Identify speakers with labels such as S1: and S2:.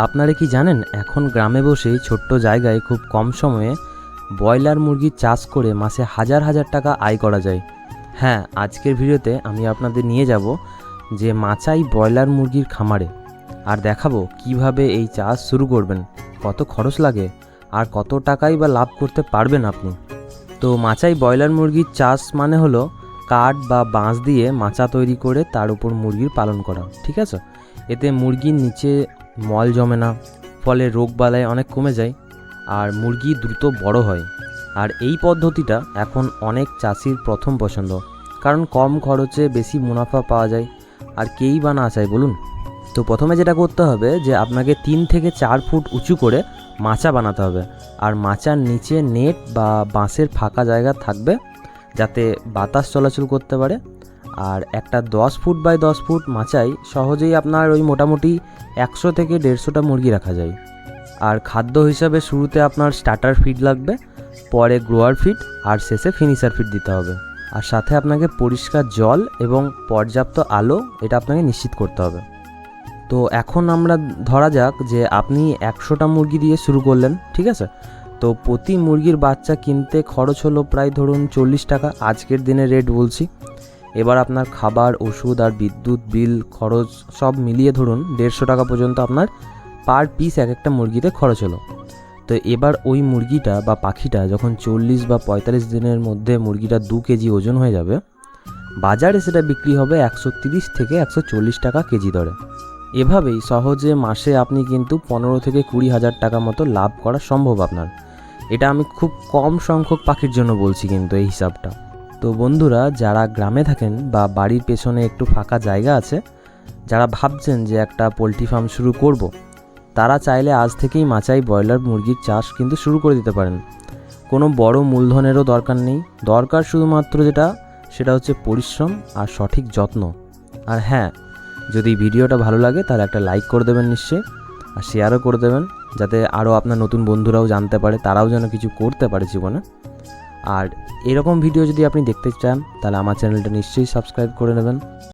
S1: আপনারা কি জানেন এখন গ্রামে বসেই ছোট্ট জায়গায় খুব কম সময়ে ব্রয়লার মুরগির চাষ করে মাসে হাজার হাজার টাকা আয় করা যায়। হ্যাঁ, আজকের ভিডিওতে আমি আপনাদের নিয়ে যাব যে মাচাই ব্রয়লার মুরগির খামারে, আর দেখাবো কিভাবে এই চাষ শুরু করবেন, কত খরচ লাগে আর কত টাকাই বা লাভ করতে পারবেন আপনি। তো মাচাই ব্রয়লার মুরগির চাষ মানে হলো কাঠ বা বাঁশ দিয়ে মাচা তৈরি করে তার উপর মুরগির পালন করা, ঠিক আছে। এতে মুরগির নিচে মল জমে না, ফলে রোগবালাই অনেক কমে যায় আর মুরগি দ্রুত বড় হয়। আর এই পদ্ধতিটা এখন অনেক চাষির প্রথম পছন্দ, কারণ কম খরচে বেশি মুনাফা পাওয়া যায়। আর কেই বা না চায় বলুন। তো প্রথমে যেটা করতে হবে যে আপনাকে 3 থেকে 4 ফুট উঁচু করে মাচা বানাতে হবে, আর মাচার নিচে নেট বা বাঁশের ফাঁকা জায়গা থাকবে যাতে বাতাস চলাচল করতে পারে। আর একটা 10 ফুট বাই 10 ফুট মাচায় সহজেই আপনার ওই মোটামুটি 100 থেকে 150টা মুরগি রাখা যায়। আর খাদ্য হিসাবে শুরুতে আপনার স্টার্টার ফিড লাগবে, পরে গ্রোয়ার ফিড আর শেষে ফিনিশার ফিড দিতে হবে। আর সাথে আপনাকে পরিষ্কার জল এবং পর্যাপ্ত আলো এটা আপনাকে নিশ্চিত করতে হবে। তো এখন আমরা ধরা যাক যে আপনি 100টা মুরগি দিয়ে শুরু করলেন, ঠিক আছে। তো প্রতি মুরগির বাচ্চা কিনতে খরচ হলো প্রায় ধরুন 40 টাকা, আজকের দিনে রেট বলছি। এবার আপনার খাবার, ওষুধ আর বিদ্যুৎ বিল খরচ সব মিলিয়ে ধরুন 150 টাকা পর্যন্ত আপনার পার পিস এক একটা মুরগিতে খরচ হলো। তো এবার ওই মুরগিটা বা পাখিটা যখন 40 বা 45 দিনের মধ্যে মুরগিটা 2 কেজি ওজন হয়ে যাবে, বাজারে সেটা বিক্রি হবে 130 থেকে 140 টাকা কেজি দরে। এভাবেই সহজে মাসে আপনি কিন্তু 15 থেকে 20 হাজার টাকা মতো লাভ করা সম্ভব আপনার। এটা আমি খুব কম সংখ্যক পাখির জন্য বলছি কিন্তু এই হিসাবটা। তো বন্ধুরা, যারা গ্রামে থাকেন বা বাড়ির পেছনে একটু ফাঁকা জায়গা আছে, যারা ভাবছেন যে একটা পোলট্রি ফার্ম শুরু করব, তারা চাইলে আজ থেকেই মাচাই ব্রয়লার মুরগির চাষ কিন্তু শুরু করে দিতে পারেন। কোনো বড় মূলধনেরও দরকার নেই, দরকার শুধুমাত্র সেটা হচ্ছে পরিশ্রম আর সঠিক যত্ন। আর হ্যাঁ, যদি ভিডিওটা ভালো লাগে তাহলে একটা লাইক করে দেবেন নিশ্চয়ই, আর শেয়ারও করে দেবেন যাতে আরও আপনার নতুন বন্ধুরাও জানতে পারে, তারাও যেন কিছু করতে পারে জীবনে। আর এরকম ভিডিও যদি আপনি দেখতে চান তাহলে আমার চ্যানেলটা নিশ্চয়ই সাবস্ক্রাইব করে নেবেন।